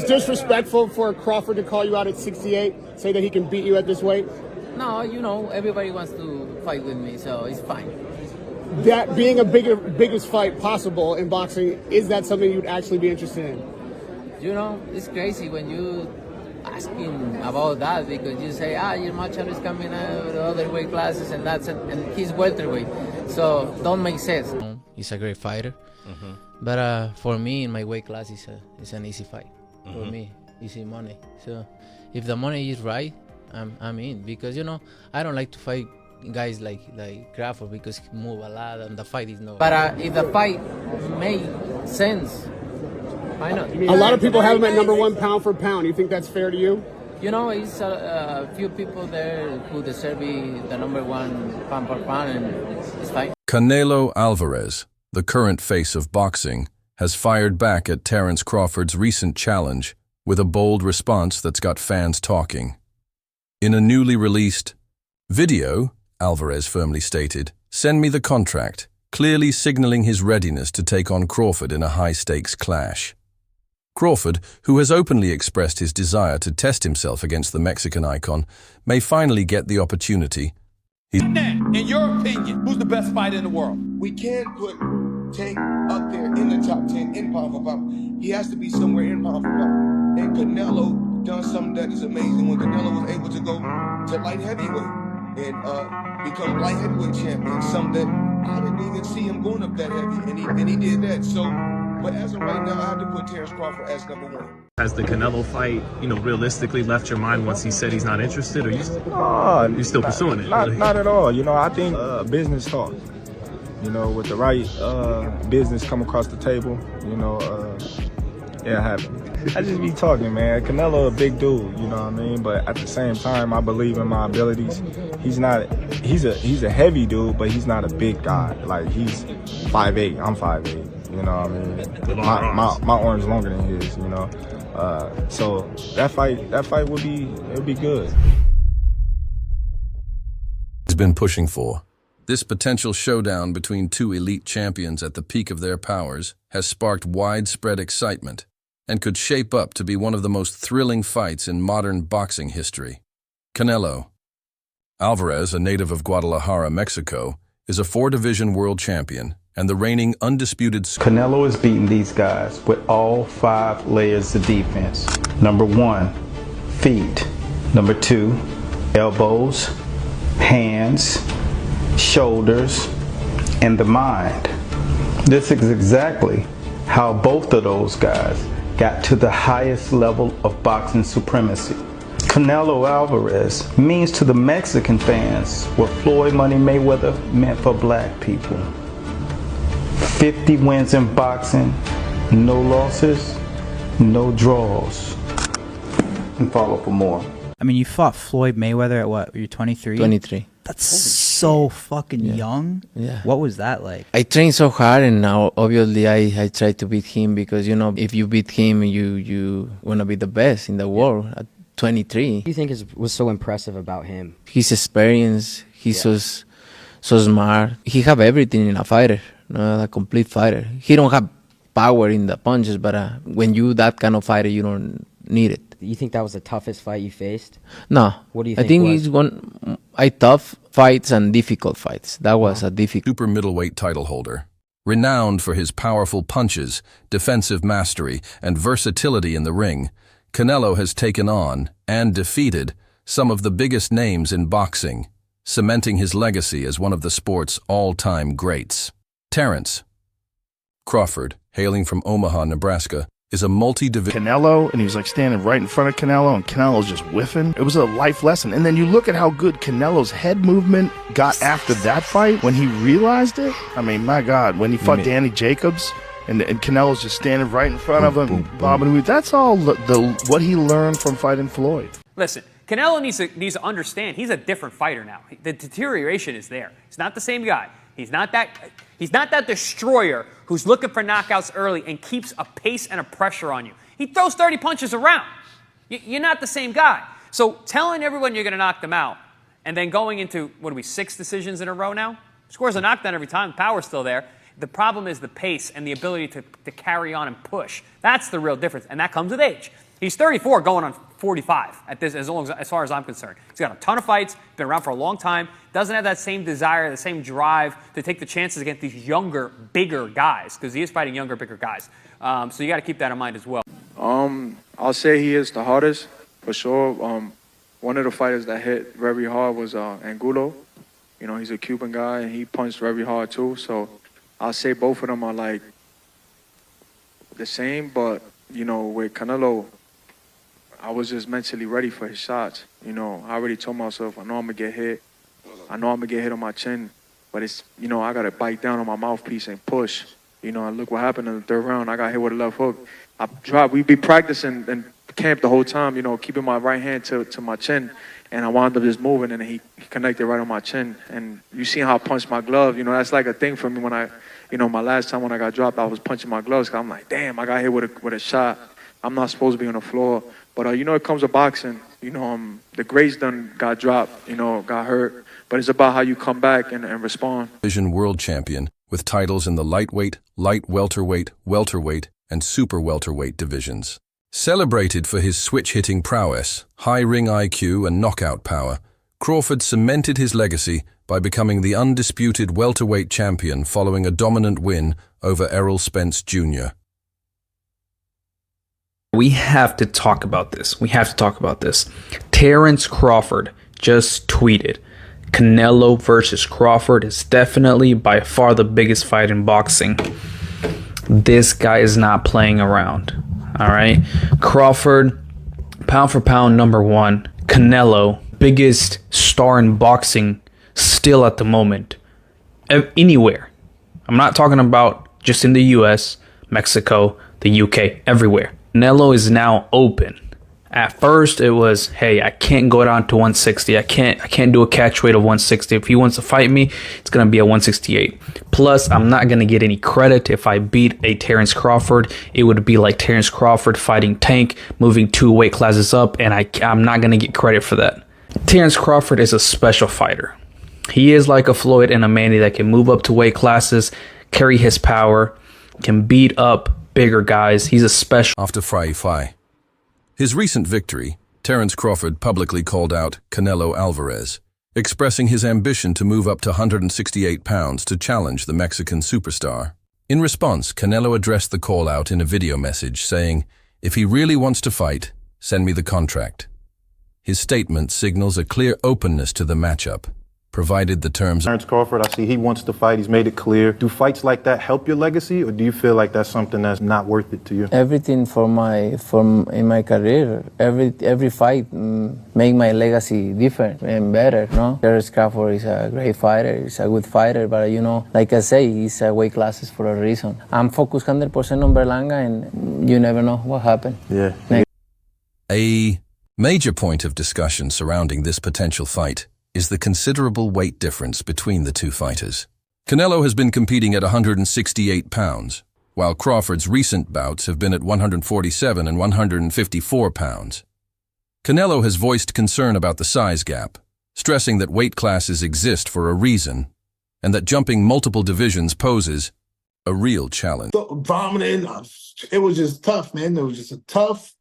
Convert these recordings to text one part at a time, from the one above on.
disrespectful for Crawford to call you out at 68, say that he can beat you at this weight? No, you know, everybody wants to fight with me, so it's fine. That being a biggest fight possible in boxing, is that something you'd actually be interested in? You know, it's crazy when you asking about that, because you say, your Machado is coming out of the other weight classes, and that's it, and he's welterweight, so don't make sense. He's a great fighter, but for me, in my weight class, it's an easy fight. For me, easy money. So if the money is right, I'm in, because you know I don't like to fight guys like Crawford because he move a lot and the fight is no. But if the fight makes sense, why not? A lot of people have him at #1 pound for pound. You think that's fair to you? You know, it's a few people there who deserve be the #1 pound per pound, and it's fine. CaneloAlvarez, the current face of boxing, has fired back at TerenceCrawford's recent challenge with a bold response that's got fans talking. In a newly released video, Alvarez firmly stated, "Send me the contract," clearly signaling his readiness to take on Crawford in a high-stakes clash. Crawford, who has openly expressed his desire to test himself against the Mexican icon, may finally get the opportunity. In your opinion, who's the best fighter in the world? We can't put Tank up there in the top 10 in pound for pound. He has to be somewhere in pound for pound. And Canelo done something that is amazing when Canelo was able to go to light heavyweight and become light heavyweight champion. Something that I didn't even see him going up that heavy, and he did that. So, but as of right now, I have to put Terence Crawford as #1. Has the Canelo fight, realistically left your mind once he said he's not interested, or you're still pursuing it? Not at all. I think business talk. With the right business come across the table, it happens. I just be talking, man. Canelo a big dude, you know what I mean? But at the same time, I believe in my abilities. He's a heavy dude, but he's not a big guy. Like, he's 5'8", I'm 5'8", you know what I mean? My arm's longer than his, so that fight would be good. He's been pushing for. This potential showdown between two elite champions at the peak of their powers has sparked widespread excitement and could shape up to be one of the most thrilling fights in modern boxing history. Canelo Alvarez, a native of Guadalajara, Mexico, is a 4-division world champion and the reigning undisputed. Canelo is beating these guys with all 5 layers of defense. Number 1, feet. Number 2, elbows, hands, shoulders, and the mind. This is exactly how both of those guys got to the highest level of boxing supremacy. Canelo Alvarez means to the Mexican fans what Floyd Money Mayweather meant for black people. 50 wins in boxing, no losses, no draws. And follow for more. I mean, you fought Floyd Mayweather at what? You're 23? 23. That's so fucking young. Yeah. What was that like? I trained so hard, and now obviously I try to beat him, because if you beat him, you want to be the best in the world at 23. What do you think was so impressive about him? His experience. He's so smart. He have everything in a fighter, a complete fighter. He don't have power in the punches, but when you that kind of fighter, you don't need it. You think that was the toughest fight you faced? No. What do you think? I think it's tough fights and difficult fights. That was a difficult. Super middleweight title holder, renowned for his powerful punches, defensive mastery, and versatility in the ring, Canelo has taken on and defeated some of the biggest names in boxing, cementing his legacy as one of the sport's all-time greats. Terence Crawford, hailing from Omaha, Nebraska, is a multi-division Canelo, and he was like standing right in front of Canelo, and Canelo's just whiffing. It was a life lesson. And then you look at how good Canelo's head movement got after that fight when he realized it. I mean, my God, when he fought Danny Jacobs, and Canelo's just standing right in front of him, bobbing. That's all what he learned from fighting Floyd. Listen, Canelo needs to understand he's a different fighter now. The deterioration is there. He's not the same guy. He's not that destroyer who's looking for knockouts early and keeps a pace and a pressure on you. He throws 30 punches around. You're not the same guy. So telling everyone you're going to knock them out and then going into, 6 decisions in a row now? Scores a knockdown every time. The power's still there. The problem is the pace and the ability to carry on and push. That's the real difference, and that comes with age. He's 34 going on 45 at this, as far as I'm concerned. He's got a ton of fights, been around for a long time, doesn't have that same desire, the same drive to take the chances against these younger, bigger guys, because he is fighting younger, bigger guys. So you got to keep that in mind as well. I'll say he is the hardest, for sure. One of the fighters that hit very hard was Angulo. You know, he's a Cuban guy, and he punched very hard too. So I'll say both of them are like the same, but, you know, with Canelo, I was just mentally ready for his shots. You know, I already told myself, I know I'm going to get hit. I know I'm going to get hit on my chin, but it's, you know, I got to bite down on my mouthpiece and push. You know, and look what happened in the third round. I got hit with a left hook. We be practicing in camp the whole time, you know, keeping my right hand to my chin, and I wound up just moving, and he connected right on my chin. And you see how I punched my glove. You know, that's like a thing for me when my last time when I got dropped, I was punching my gloves. 'Cause I'm like, damn, I got hit with a shot. I'm not supposed to be on the floor. But, you know, it comes to boxing. You know, the greats done got dropped, you know, got hurt. But it's about how you come back and respond. Division world champion with titles in the lightweight, light welterweight, welterweight, and super welterweight divisions. Celebrated for his switch-hitting prowess, high ring IQ, and knockout power, Crawford cemented his legacy by becoming the undisputed welterweight champion following a dominant win over Errol Spence Jr. We have to talk about this. Terence Crawford just tweeted, Canelo versus Crawford is definitely by far the biggest fight in boxing. This guy is not playing around. All right. Crawford, pound for pound, #1. Canelo, biggest star in boxing still at the moment. Anywhere. I'm not talking about just in the US, Mexico, the UK, everywhere. Canelo is now open. At first it was, hey, I can't go down to 160. I can't do a catch weight of 160. If he wants to fight me, it's gonna be at 168. Plus, I'm not gonna get any credit if I beat a Terence Crawford. It would be like Terence Crawford fighting Tank, moving 2 weight classes up, and I'm not gonna get credit for that. Terence Crawford is a special fighter. He is like a Floyd and a Manny that can move up to weight classes, carry his power, can beat up bigger guys. He's a special. After Fry. His recent victory, Terence Crawford publicly called out CaneloAlvarez, expressing his ambition to move up to 168 pounds to challenge the Mexican superstar. In response, Canelo addressed the call-out in a video message, saying, "If he really wants to fight, send me the contract." His statement signals a clear openness to the matchup, provided the terms. Terence Crawford, I see he wants to fight. He's made it clear. Do fights like that help your legacy, or do you feel like that's something that's not worth it to you? Everything in my career, every fight make my legacy different and better. No, Terence Crawford is a great fighter. He's a good fighter, but you know, like I say, he's a weight classes for a reason. I'm focused 100% on Berlanga, and you never know what happened. Yeah. A major point of discussion surrounding this potential fight is the considerable weight difference between the two fighters. Canelo has been competing at 168 pounds, while Crawford's recent bouts have been at 147 and 154 pounds. Canelo has voiced concern about the size gap, stressing that weight classes exist for a reason, and that jumping multiple divisions poses a real challenge. Vomiting, it was just tough, man. It was just a tough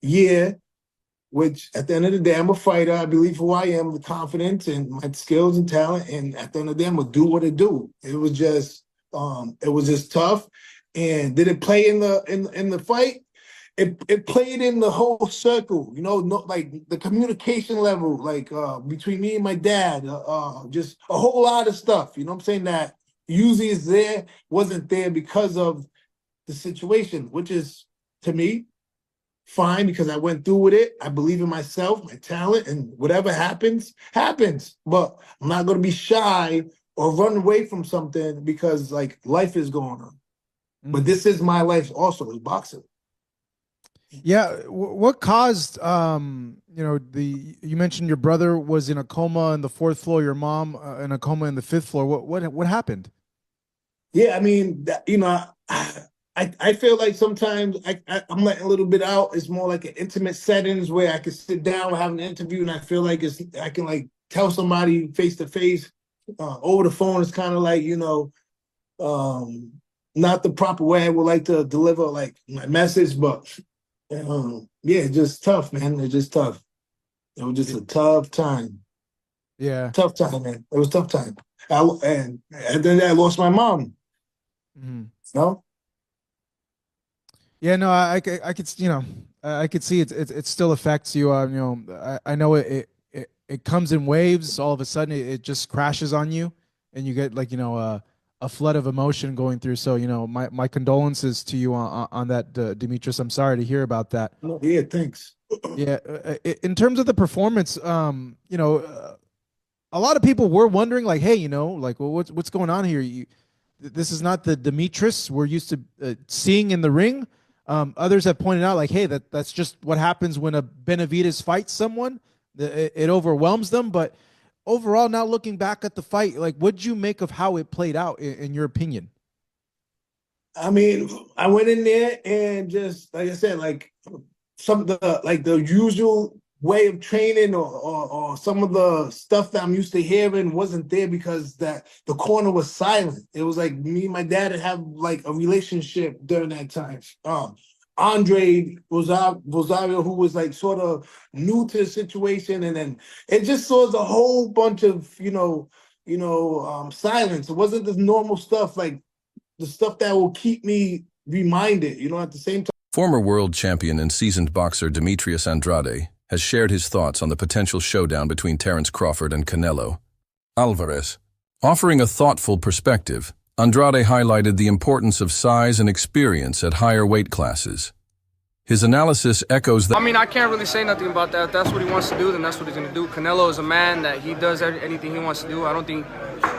year. Which, at the end of the day, I'm a fighter. I believe who I am, the confidence and my skills and talent. And at the end of the day, I'm gonna do what I do. It was just tough. And did it play in the fight? It played in the whole circle. You know, like the communication level, like between me and my dad, just a whole lot of stuff. You know what I'm saying? That usually is there, wasn't there because of the situation, which is, to me, fine, because I went through with it. I believe in myself, my talent, and whatever happens, happens. But I'm not going to be shy or run away from something because, like, life is going on. But this is my life also, is boxing. Yeah. What caused, you mentioned your brother was in a coma on the 4th floor, your mom in a coma in the 5th floor. What happened? Yeah, I mean, I feel like sometimes I'm letting a little bit out. It's more like an intimate settings where I can sit down and have an interview, and I feel like I can like tell somebody face to face. Over the phone, it's kind of like, not the proper way I would like to deliver like my message, but Yeah, just tough, man. It's just tough. It was just a tough time. Yeah. Tough time, man. It was a tough time. And then I lost my mom. Mhm. No? Yeah, no, I could, I could see it still affects you. I know it comes in waves. All of a sudden, it just crashes on you, and you get like, a flood of emotion going through. So, my condolences to you on that, Demetrius. I'm sorry to hear about that. Yeah, thanks. Yeah, in terms of the performance, a lot of people were wondering, like, hey, like, well, what's going on here? This is not the Demetrius we're used to seeing in the ring. Others have pointed out, like, hey, that's just what happens when a Benavidez fights someone. It overwhelms them. But overall, now looking back at the fight, like, what'd you make of how it played out, in your opinion? I mean, I went in there and just, like I said, like some of the usual way of training or some of the stuff that I'm used to hearing wasn't there because the corner was silent. It was like me and my dad had have like a relationship during that time. Andre Rosario, who was like sort of new to the situation, and then it just was a whole bunch of silence. It wasn't this normal stuff like the stuff that will keep me reminded. At the same time. Former world champion and seasoned boxer Demetrius Andrade has shared his thoughts on the potential showdown between Terence Crawford and Canelo Alvarez. Offering a thoughtful perspective, Andrade highlighted the importance of size and experience at higher weight classes. His analysis echoes that. I mean, I can't really say nothing about that. If that's what he wants to do, then that's what he's going to do. Canelo is a man that he does anything he wants to do. I don't think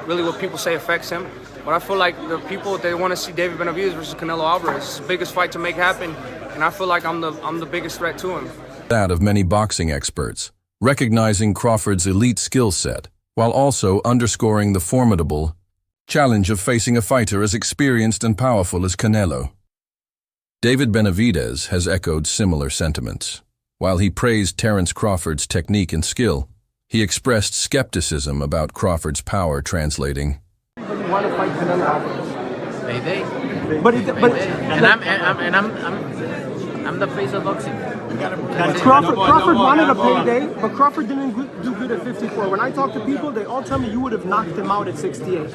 really what people say affects him. But I feel like the people, they want to see David Benavidez versus Canelo Alvarez. It's the biggest fight to make happen, and I feel like I'm the biggest threat to him. That of many boxing experts, recognizing Crawford's elite skill set, while also underscoring the formidable challenge of facing a fighter as experienced and powerful as Canelo. David Benavidez has echoed similar sentiments. While he praised Terence Crawford's technique and skill, he expressed skepticism about Crawford's power translating. You want to fight Canelo Alvarez? Payday. I'm the face of boxing. Crawford wanted a payday, but Crawford didn't do good at 54. When I talk to people, they all tell me you would have knocked him out at 68.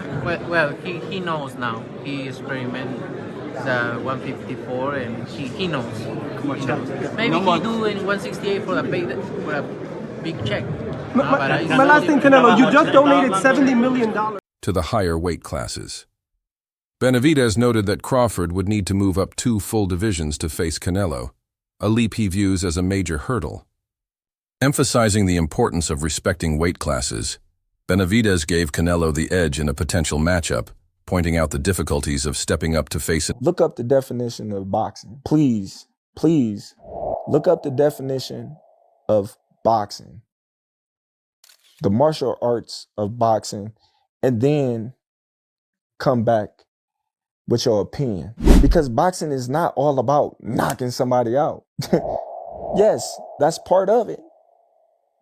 Well, he knows now. He experimented 154, and he knows. Maybe he do in 168 for a big check. My last thing, Canelo, you just donated $70 million. To the higher weight classes. Benavidez noted that Crawford would need to move up 2 full divisions to face Canelo, a leap he views as a major hurdle. Emphasizing the importance of respecting weight classes, Benavidez gave Canelo the edge in a potential matchup, pointing out the difficulties of stepping up to face it. Look up the definition of boxing. Please, please, look up the definition of boxing. The martial arts of boxing, and then come back with your opinion. Because boxing is not all about knocking somebody out. Yes, that's part of it.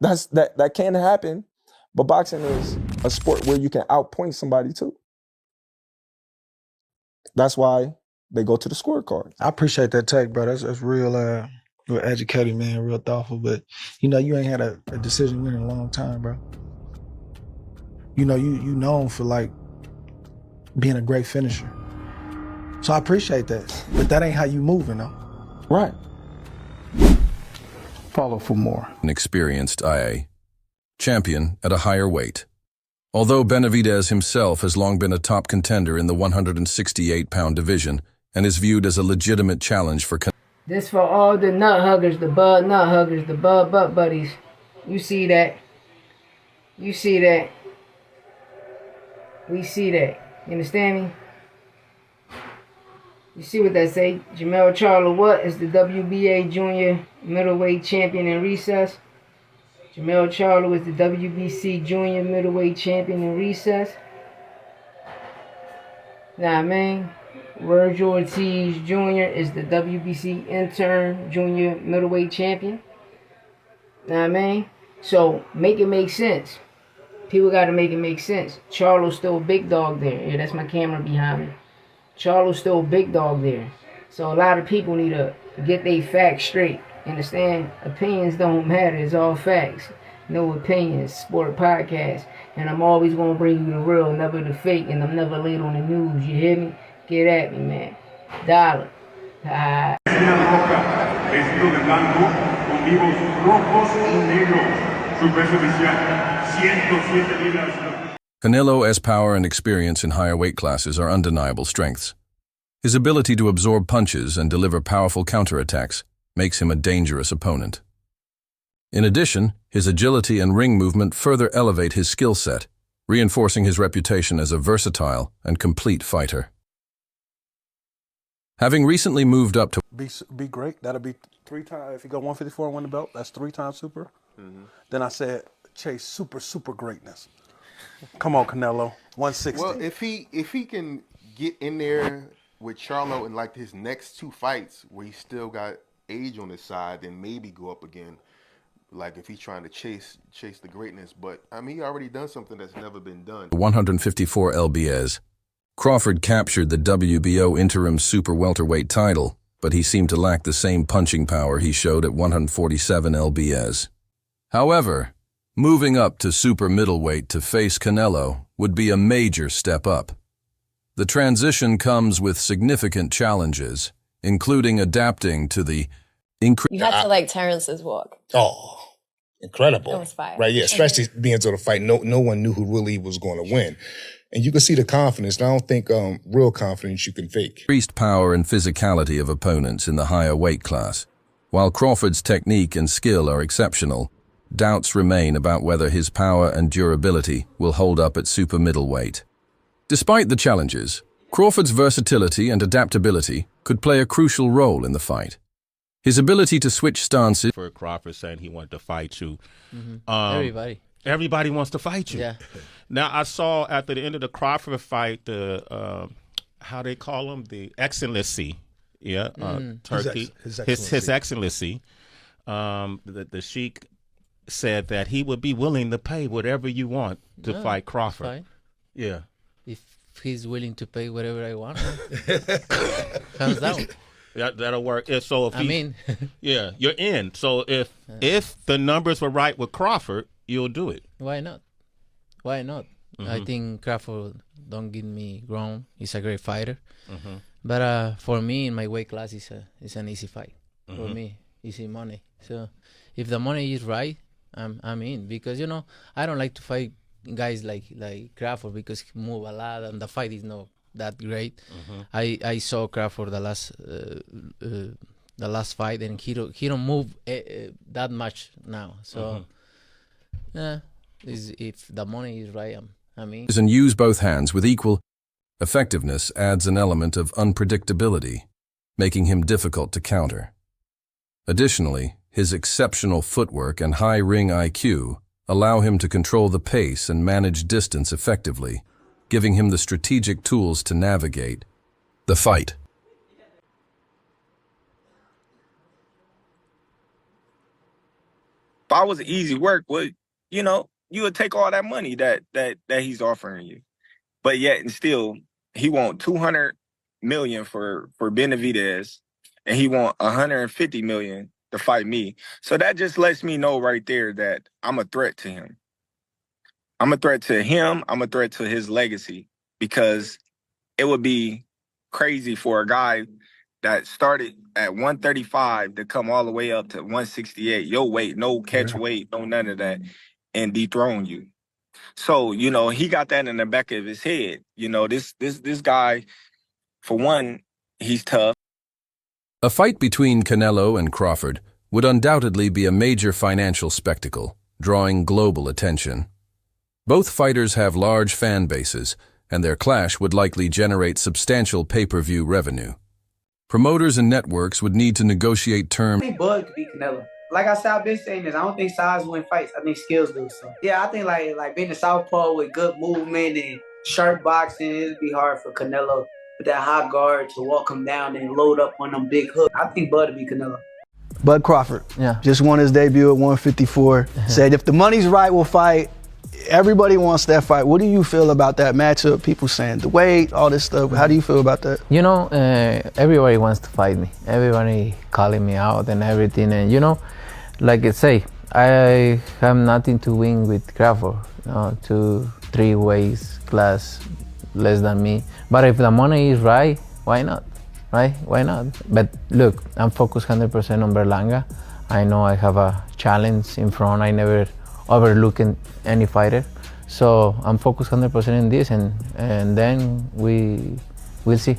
That can happen, but boxing is a sport where you can outpoint somebody too. That's why they go to the scorecard. I appreciate that take, bro. That's real educated, man, real thoughtful. But you ain't had a decision win in a long time, bro. You known for like being a great finisher. So I appreciate that. But that ain't how you moving though. Right. Follow for more. An experienced IA champion at a higher weight. Although Benavidez himself has long been a top contender in the 168-pound division and is viewed as a legitimate challenge for This for all the nut huggers, the bud nut huggers, the bud butt buddies. You see that. You see that. We see that. You understand me? You see what that say? Jamel Charlo what is the WBA junior middleweight champion in recess? Jamel Charlo is the WBC junior middleweight champion in recess. Nah, man. Virgil Ortiz Jr. is the WBC intern junior middleweight champion. Nah, man. So make it make sense. People got to make it make sense. Charlo's still a big dog there. Yeah, that's my camera behind me. Charlo's still a big dog there. So a lot of people need to get they facts straight. Understand? Opinions don't matter. It's all facts. No opinions. Sport podcast. And I'm always going to bring you the real, never the fake. And I'm never late on the news. You hear me? Get at me, man. Dollar. Vestido de blanco, con vivos rojos y negros. Su peso oficial, 107 libras. Canelo's power and experience in higher weight classes are undeniable strengths. His ability to absorb punches and deliver powerful counterattacks makes him a dangerous opponent. In addition, his agility and ring movement further elevate his skill set, reinforcing his reputation as a versatile and complete fighter. Having recently moved up to Be great. That'll be 3 times. If you go 154 and win the belt, that's 3 times super. Then I said, chase super greatness. Come on, Canelo. 160. Well, if he can get in there with Charlo in like his next 2 fights where he still got age on his side, then maybe go up again. Like if he's trying to chase the greatness. But I mean, he already done something that's never been done. 154 lbs, Crawford captured the WBO interim super welterweight title, but he seemed to lack the same punching power he showed at 147 lbs. However, moving up to super middleweight to face Canelo would be a major step up. The transition comes with significant challenges, including adapting to the increase. You had to like Terence's walk. Oh, incredible. It was fire. Right, yeah, especially being able to fight. No one knew who really was going to win. And you can see the confidence. And I don't think real confidence you can fake. Increased power and physicality of opponents in the higher weight class. While Crawford's technique and skill are exceptional, doubts remain about whether his power and durability will hold up at super middleweight. Despite the challenges, Crawford's versatility and adaptability could play a crucial role in the fight. His ability to switch stances. For Crawford saying he wanted to fight you. Everybody wants to fight you. Yeah. Now, I saw at the end of the Crawford fight, the, how they call him, the Excellency. Yeah, Turkey. His Excellency. The Sheik said that he would be willing to pay whatever you want to fight Crawford. Fine. Yeah. If he's willing to pay whatever I want, hands down. That'll work. So if yeah, you're in. So if the numbers were right with Crawford, you'll do it. Why not? Why not? I think Crawford, don't get me wrong, he's a great fighter. But for me, in my weight class, it's an easy fight. For me, easy money. So if the money is right, I'm in. Because, I don't like to fight guys like Crawford because he move a lot and the fight is not that great. I saw Crawford the last fight and he don't move that much now. So if the money is right, I'm in. And use both hands with equal effectiveness adds an element of unpredictability, making him difficult to counter. Additionally, his exceptional footwork and high ring IQ allow him to control the pace and manage distance effectively, giving him the strategic tools to navigate the fight. If I was easy work, you would take all that money that he's offering you. But yet and still, he want $200 million for Benavidez, and he want $150 million to fight me. So that just lets me know right there that I'm a threat to him. I'm a threat to him. I'm a threat to his legacy, because it would be crazy for a guy that started at 135 to come all the way up to 168, your weight, no catch weight, no none of that, and dethrone you. So, he got that in the back of his head. This guy, for one, he's tough. A fight between Canelo and Crawford would undoubtedly be a major financial spectacle, drawing global attention. Both fighters have large fan bases, and their clash would likely generate substantial pay-per-view revenue. Promoters and networks would need to negotiate terms. I think Bud could beat Canelo. Like I said, I've been saying this. I don't think size win fights. I think skills do. So yeah, I think like being a southpaw with good movement and sharp boxing, it'd be hard for Canelo with that high guard to walk him down and load up on them big hooks. I think Bud would beat Canelo. Bud Crawford, just won his debut at 154. Said if the money's right, we'll fight. everybody wants that fight. What do you feel about that matchup? People saying the weight, all this stuff. How do you feel about that? You know, everybody wants to fight me. Everybody calling me out and everything. And you know, like I say, I have nothing to win with Crawford. 2-3 weights class less than me. But if the money is right, why not? Right? Why not? But look, I'm focused 100% on Berlanga. I know I have a challenge in front. I never overlook any fighter. So I'm focused 100% in this, and then we'll see.